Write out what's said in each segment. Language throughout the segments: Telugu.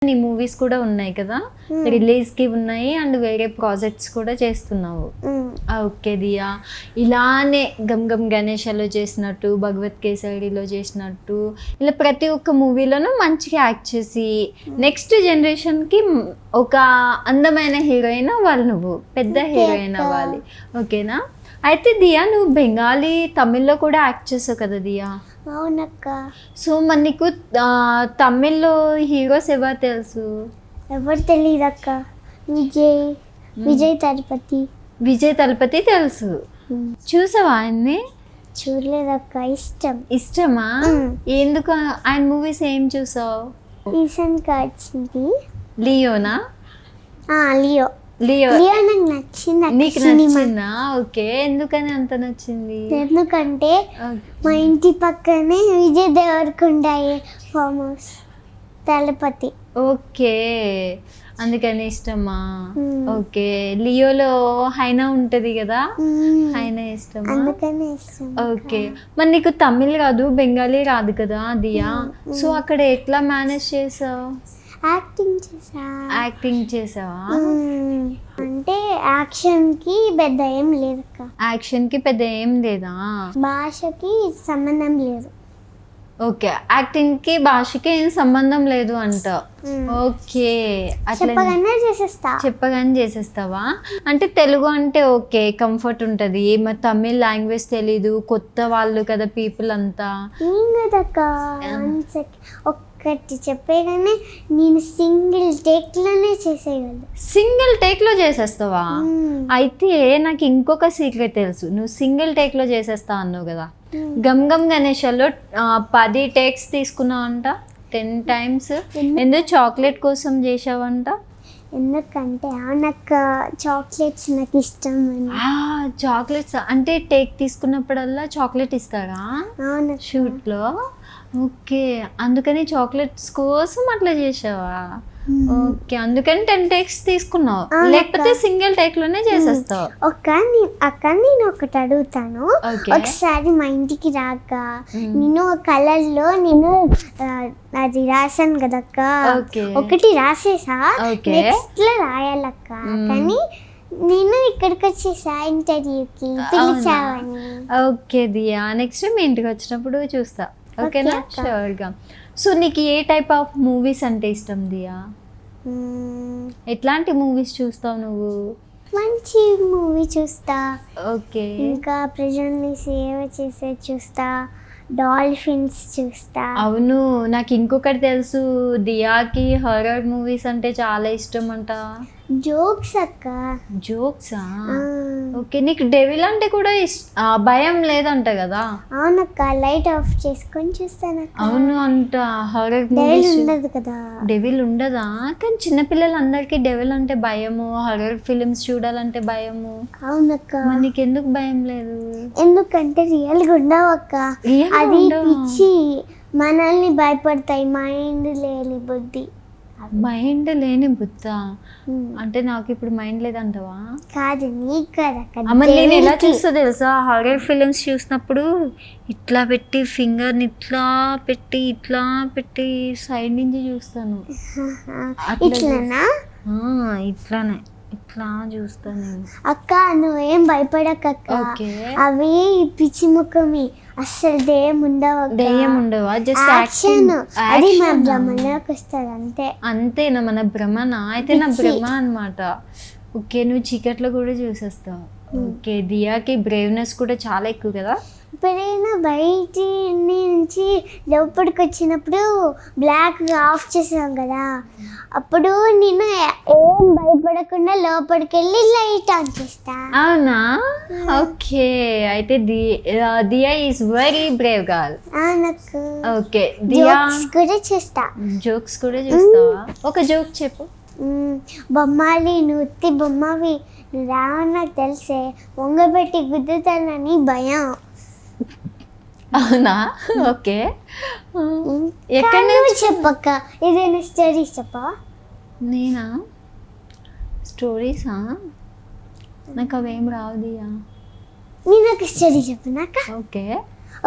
నీ మూవీస్ కూడా ఉన్నాయి కదా, రిలీజ్కి ఉన్నాయి అండ్ వేరే ప్రాజెక్ట్స్ కూడా చేస్తున్నావు. ఓకే దియా, ఇలానే గమ్ గమ్ గణేషలో చేసినట్టు, భగవత్ కేసరిలో చేసినట్టు, ఇలా ప్రతి ఒక్క మూవీలోనూ మంచిగా యాక్ట్ చేసి నెక్స్ట్ జనరేషన్కి ఒక అందమైన హీరోయిన్ అవ్వాలి, నువ్వు పెద్ద హీరోయిన్ అవ్వాలి. ఓకేనా? అయితే దియా, నువ్వు బెంగాలీ, తమిళ్లో కూడా యాక్ట్ చేసావు కదా దియా? అవునక్క. సో మరి నీకు తమిళ్లో హీరోస్ ఎవరు తెలుసు? ఎవరు తెలియదు అక్క. విజయ్ తలపతి. విజయ్ తలపతి తెలుసు. చూసావా ఆయన్ని? చూడలేదక్క. ఇష్టమా? ఎందుకు ఆయన మూవీస్ ఏం చూసావు? రీసెంట్గా వచ్చింది లియోనా? లియో. లియో నాకు నచ్చింది. నీకు నచ్చిందా? ఓకే, ఎందుకని అంత నచ్చింది? ఎందుకంటే మా ఇంటి పక్కనే Vijay Devarakonda farm house Thalapathy. Okay, అందుకని ఇష్టమా? ఓకే, లియోలో హైనా ఉంటది కదా, హైనా ఇష్టమా? అందుకని ఇష్టం. ఓకే, మరి నీకు తమిళ్ రాదు, బెంగాలీ రాదు కదా దియా, సో అక్కడ ఎట్లా మేనేజ్ చేసావు? యాక్టింగ్ చేసావా? అంటే యాక్షన్కి పెద్ద ఏం లేదు. యాక్షన్కి పెద్ద ఏం లేదా? భాషకి సంబంధం లేదు. ఓకే, యాక్టింగ్కి భాషకి ఏం సంబంధం లేదు అంట. ఓకే, చెప్పగానే చేసేస్తావా? అంటే తెలుగు అంటే ఓకే కంఫర్ట్ ఉంటుంది, మరి తమిళ్ లాంగ్వేజ్ తెలీదు, కొత్త వాళ్ళు కదా పీపుల్ అంతా. ఒక్కటి చెప్పేగానే నేను సింగిల్ టేక్లోనే చేసేయగలను. సింగిల్ టేక్లో చేసేస్తావా? అయితే నాకు ఇంకొక సీక్రెట్ తెలుసు, నువ్వు సింగిల్ టేక్లో చేసేస్తా అన్నావు కదా, గమ్ గమ్ గణేషలో 10 టేక్స్ తీసుకున్నావంట, 10 times. ఎందుకు? చాక్లెట్ కోసం చేసావంట. ఎందుకంటే నాకు చాక్లెట్స్ నాకు ఇష్టం. చాక్లెట్స్ అంటే టేక్ తీసుకున్నప్పుడల్లా చాక్లెట్ ఇస్తారా షూట్లో? ఓకే, అందుకని చాక్లెట్స్ కోసం అట్లా చేసావా? ఓకే, అందుకని 10 takes తీసుకున్నావు, లేకపోతే సింగిల్ టేక్ లోనే చేసేస్తావు. అక్క నేను ఒకటి అడుగుతాను. ఒకసారి మా ఇంటికి రాక నేను కలర్ లో నేను అది రాసాను కదక్క, ఒకటి రాసేసా, నెక్స్ట్ లో రాయాలక్క. కానీ నేను ఇక్కడికి వచ్చేసా ఇంటర్వ్యూకి, పిలిచావని. ఓకే దియా, నెక్స్ట్ మీ ఇంటికి వచ్చినప్పుడు చూస్తా. ఓకేనా? షూర్గా. సో నీకు ఏ టైప్ ఆఫ్ మూవీస్ అంటే ఇష్టం దియా? ఎట్లాంటి మూవీస్ చూస్తావు నువ్వు? మంచి మూవీ చూస్తా. ఓకే, ఇంకా ప్రజల్ని సేవ చేసే చూస్తా, డాల్ఫిన్స్ చూస్తా. అవును, నాకు ఇంకొకటి తెలుసు, దియాకి హారర్ మూవీస్ అంటే చాలా ఇష్టం అంట. జోక్స్ అక్క. జోక్సా? ఓకే, నీకు డెవిల్ అంటే కూడా భయం లేదంట కదా? అవునక్క, లైట్ ఆఫ్ చేసుకొని చూస్తాను. అవును అంట, హారర్ మూవీస్ ఉండదు కదా. డెవిల్ ఉండదా? కానీ చిన్నపిల్లలందరికీ డెవిల్ అంటే భయము, హారర్ ఫిలిమ్స్ చూడాలంటే భయము. అవునక్క, నీకు ఎందుకు భయం లేదు? ఎందుకంటే రియల్గా ఉండవు అక్క, అది పిచ్చి, మనల్ని భయపడతాయి. మైండ్ లేని బుద్ధి. మైండ్ లేని బుద్ధ అంటే నాకు ఇప్పుడు మైండ్ లేదంటవా? కాదు, నీకు కదా. నేను ఎలా చూస్తా తెలుసా, హారర్ ఫిలిమ్స్ చూసినప్పుడు ఇట్లా పెట్టి ఫింగర్ని ఇట్లా పెట్టి సైడ్ నుంచి చూస్తాను. ఇట్లానే ఇట్లా చూస్తాను నేను. అక్క నువ్వేం భయపడక, అవి పిచ్చి ముఖమి, అస్సలు దెయ్యం ఉండవా? Just action. అది మన భ్రమలోకి వస్తుంది అంతేనా? మన భ్రమనా? అయితే నా భ్రమ అన్నమాట. ఓకే, నువ్వు చీకట్లో కూడా చూసేస్తావు. ఓకే, దియాకి బ్రేవ్నెస్ కూడా చాలా ఎక్కువ కదా. ఎప్పుడైనా బయట నుంచి లోపలికి వచ్చినప్పుడు బ్లాక్ ఆఫ్ చేసాం కదా, అప్పుడు నేను ఏం భయపడకుండా లోపలికి వెళ్ళి లైట్ ఆన్ చేస్తా. అవునా? ఓకే, అయితే Diya is very brave girl. Okay, jokes కూడా చేస్తా. జోక్స్ కూడా చూస్తావా? ఒక జోక్ చెప్పు. బొమ్మాలి, నువ్వు ఉత్తి బొమ్మవి, నువ్వు రావని నాకు తెలిసే వంగబెట్టి గుద్దుతానని భయం. అవునా? ఓకే, ఎక్కడ చెప్పక్క, ఏదైనా స్టోరీస్ చెప్పా? నేనా? స్టోరీసా? నాకు అవేం రావు దియా. నేను ఒక స్టోరీ చెప్పినాక. ఓకే,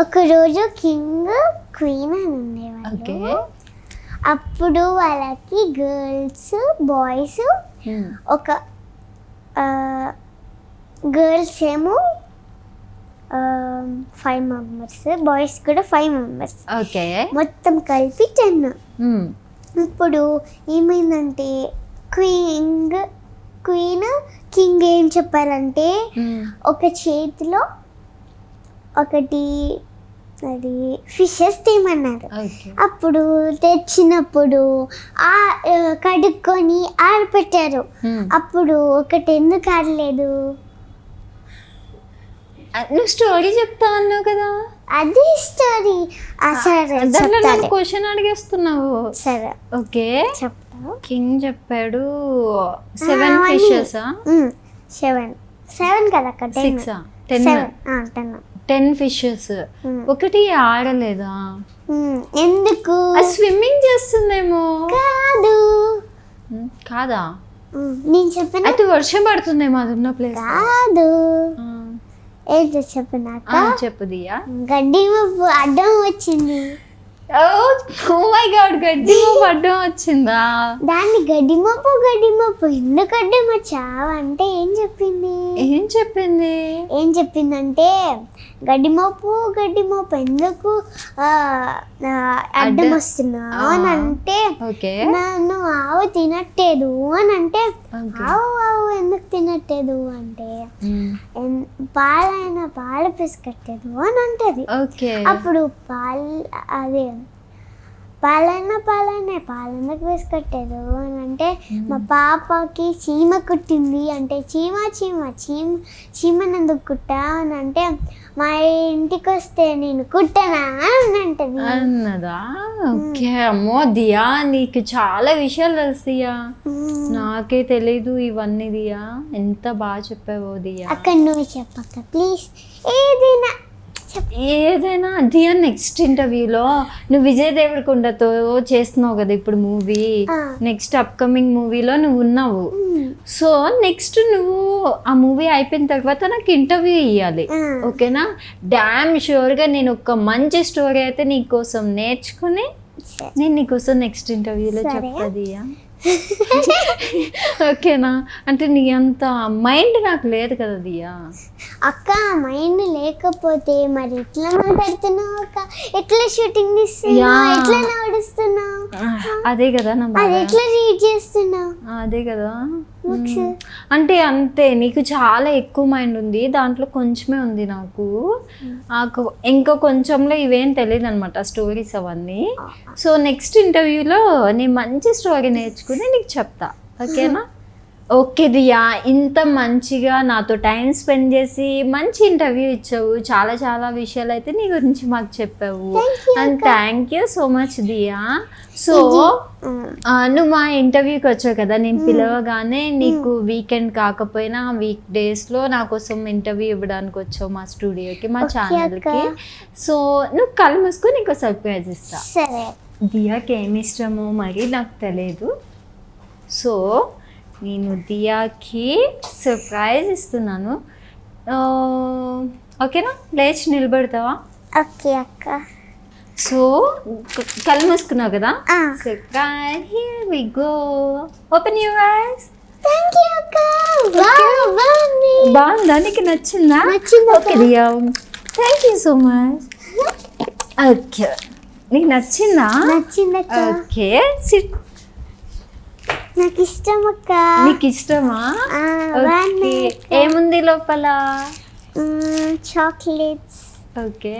ఒకరోజు కింగ్ క్వీన్ అని ఉండేవాళ్ళు. ఓకే, అప్పుడు వాళ్ళకి గర్ల్స్ బాయ్స్ ఒక గర్ల్స్ ఏమో 5 members, బాయ్స్ కూడా 5 members. ఓకే. మొత్తం కలిపి 10. ఇప్పుడు ఏమైందంటే క్వీన్ కింగ్ ఏం చెప్పారంటే ఒక చేతిలో ఒకటి అది ఫిషెస్ తీయమన్నారు. అప్పుడు తెచ్చినప్పుడు కడుక్కొని ఆరపెట్టారు. అప్పుడు ఒకటి ఎందుకు ఆడలేదు? నువ్వు స్టోరీ చెప్తా అన్నావు కదా, అది స్టోరీ. సరే క్వశ్చన్ అడిగేస్తున్నావు. సరే ఓకే చెప్తా. కింగ్ చెప్పాడు 7 fishes. 7 కదా, 10 fishes. ఒకటి ఆడలేదా? ఎందుకు? స్విమ్మింగ్ చేస్తుందేమో. కాదా? నేను చెప్పిన అయితే వర్షం పడుతుందేమో అది ఉన్న ప్లేస్. కాదు. ఏంటో చెప్పినాక చెప్పు దియా. గడ్డి మబ్బు అడ్డం వచ్చింది. ఓ మై గాడ్, గడ్డి మబ్బు అడ్డం వచ్చిందా? దాన్ని గడ్డి మబ్బు ఎందుకు అడ్డం వచ్చావు అంటే ఏం చెప్పిందంటే గడ్డి మబ్బు ఎందుకు అడ్డం వస్తున్నావు అని అంటే, నన్ను ఆవు తినట్లేదు అని అంటే, ఆవు ఎందుకు తినట్లేదు అంటే పాలు పిసకట్లేదు అని అంటది. అప్పుడు పాలెందుకు వేసుకట్లేదు అని అంటే, మా పాపకి చీమ కుట్టింది అంటే, చీమని ఎందుకు కుట్టావు అని అంటే, మా ఇంటికి వస్తే నేను కుట్టనా అని అంటది అన్నదా. ఓకే. అమ్మో దియా, నీకు చాలా విషయాలు తెలుసు దియా, నాకే తెలీదు ఇవన్నీ. దియా ఎంత బాగా చెప్పావో దియా. అక్కడ నువ్వు చెప్పక్క ప్లీజ్. ఏదైనా దియా, నెక్స్ట్ ఇంటర్వ్యూలో నువ్వు విజయ్ దేవరకొండతో చేస్తున్నావు కదా ఇప్పుడు మూవీ, నెక్స్ట్ అప్కమింగ్ మూవీలో నువ్వు ఉన్నావు. సో నెక్స్ట్ నువ్వు ఆ మూవీ అయిపోయిన తర్వాత నాకు ఇంటర్వ్యూ ఇవ్వాలి, ఓకేనా? డామ్ షూర్గా నేను ఒక మంచి స్టోరీ అయితే నీకోసం నేర్చుకుని నేను నీకోసం నెక్స్ట్ ఇంటర్వ్యూలో చెప్తా దియా. ఓకేనా? అంటే నీ అంత మైండ్ నాకు లేదు కదా దియా. అక్క మైండ్ లేకపోతే మరి ఎట్లా మాట్లాడుతున్నావు అక్క? ఎట్లా షూటింగ్ ఇస్తున్నావు? ఎట్లా నడుస్తున్నావు? అదే కదా నా బాధ. ఎట్లా రీడ్ చేస్తున్నావు? అదే కదా. అంటే అంతే, నీకు చాలా ఎక్కువ మైండ్ ఉంది, దాంట్లో కొంచెమే ఉంది నాకు. ఇంకా కొంచెంలో ఇవేం తెలియదు అనమాట స్టోరీస్ అవన్నీ. సో నెక్స్ట్ ఇంటర్వ్యూలో నేను మంచి స్టోరీ నేర్చుకుని నీకు చెప్తా, ఓకేనా? ఓకే దియా, ఇంత మంచిగా నాతో టైం స్పెండ్ చేసి మంచి ఇంటర్వ్యూ ఇచ్చావు, చాలా చాలా విషయాలు అయితే నీ గురించి మాకు చెప్పావు. And thank you so much Diya. So నువ్వు మా ఇంటర్వ్యూకి వచ్చావు కదా, నేను పిలవగానే నీకు వీకెండ్ కాకపోయినా వీక్ డేస్లో నా కోసం ఇంటర్వ్యూ ఇవ్వడానికి వచ్చావు మా స్టూడియోకి, మా ఛానల్కి. సో నువ్వు కళ్ళు మూసుకొని నీకు సర్ప్రైజ్ ఇస్తా. దియాకి ఏమి ఇష్టమో మరి నాకు తెలియదు. సో నేను దియాకి సర్ప్రైజ్ ఇస్తున్నాను, ఓకేనా? లేచి నిలబడతావా? ఓకే అక్క. సో కళ్ళు మూసుకున్నావు కదా, surprise, here we go, open your eyes. Thank you అక్క. బాగుందా? నీకు నచ్చిందా? Okay Diya, thank you so much. Okay, నీకు నచ్చిందా? Okay, sit. నాకు ఇష్టం అక్క. నీకు ఇష్టమా? ఓకే, ఏముంది లోపల? చాక్లెట్స్. ఓకే,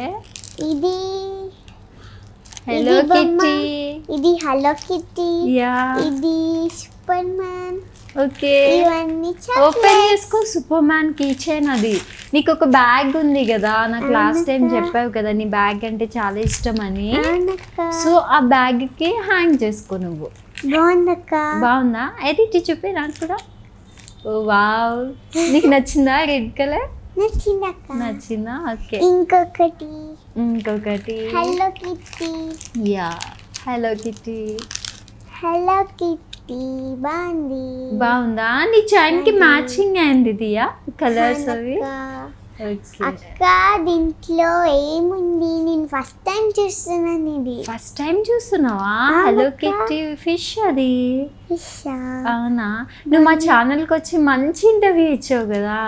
ఇది హలో కిట్టి. ఇది హలో కిట్టి. యా, ఇది సూపర్ మ్యాన్. ఓకే, ఇవన్నీ ఓపెన్ చేసుకో. Superman key chain. అది నీకు ఒక బ్యాగ్ ఉంది కదా, నాకు లాస్ట్ టైం చెప్పావు కదా నీ బ్యాగ్ అంటే చాలా ఇష్టం అని. సో ఆ బ్యాగ్కి హ్యాంగ్ చేసుకో నువ్వు. బాగుందా? అయితే ఇటు చూపి నాకు కూడా. ఓ వావ్, నీకు నచ్చిందా రెడ్ కలర్? నచ్చిందా? ఓకే, ఇంకొకటి hello Kitty. Yeah, hello kitty. బాగుందా? నీ చైన్ కి మ్యాచింగ్ అయింది దియా కలర్స్ అవి. ఓకే, అక్క దీంట్లో ఏముంది, నేను ఫస్ట్ టైం చూస్తున్నాను ఇది. ఫస్ట్ టైం చూస్తున్నావా? హలో కిట్టి ఫిష్ అది. ఫిషా? అవునా? నువ్వు మా ఛానల్కి వచ్చి మంచి ఇంటర్వ్యూ ఇచ్చావు కదా,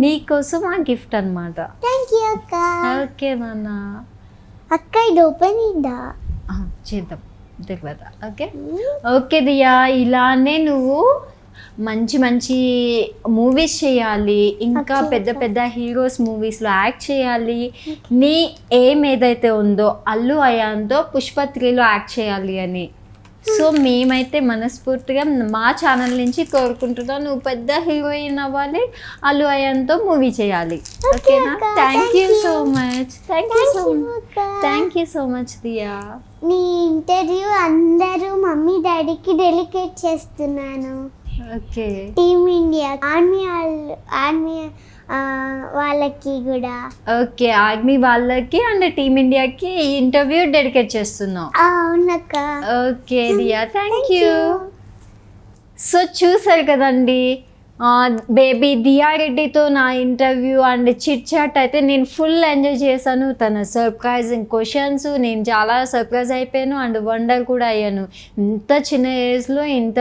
నీకోసం ఆ గిఫ్ట్ అనమాట. థ్యాంక్ యూ అక్క. ఓకే నాన్న, అక్క ఇది ఓపెన్ అయిందా? చేద్దాం తర్వాత. ఓకే ఓకే దియా, ఇలానే నువ్వు మంచి మంచి మూవీస్ చేయాలి, ఇంకా Okay, పెద్ద పెద్ద హీరోస్ మూవీస్లో యాక్ట్ చేయాలి. నీ ఏం ఏదైతే ఉందో అల్లు అయాన్తో పుష్ప 3లో యాక్ట్ చేయాలి అని. సో మేమైతే మనస్ఫూర్తిగా మా ఛానల్ నుంచి కోరుకుంటున్నాం, నువ్వు పెద్ద హీరోయిన్ అవ్వాలి, అల్లు అయాన్తో మూవీ చేయాలి. ఓకేనా? అక్క, thank you thank so you. Much. Thank you so much. అక్క. థ్యాంక్ యూ సో మచ్ దియా. నీ ఇంటర్వ్యూ అందరూ మమ్మీ డాడీకి డెలికేట్ చేస్తున్నాను. ఓకే టీమ్ ఇండియా ఆర్మీ వాళ్ళకి కూడా. ఓకే, ఆర్మీ వాళ్ళకి అండ్ టీమిండియాకి ఈ ఇంటర్వ్యూ డెడికేట్ చేస్తున్నావు. అవునక్క. Okay Diya, thank you. So చూసారు కదండి, బేబీ దియా రెడ్డితో నా ఇంటర్వ్యూ అండ్ చిట్ చాట్ అయితే నేను ఫుల్ ఎంజాయ్ చేశాను. తన సర్ప్రైజింగ్ క్వశ్చన్స్ నేను చాలా సర్ప్రైజ్ అయిపోయాను అండ్ వండర్ కూడా అయ్యాను. ఇంత చిన్న ఏజ్లో ఇంత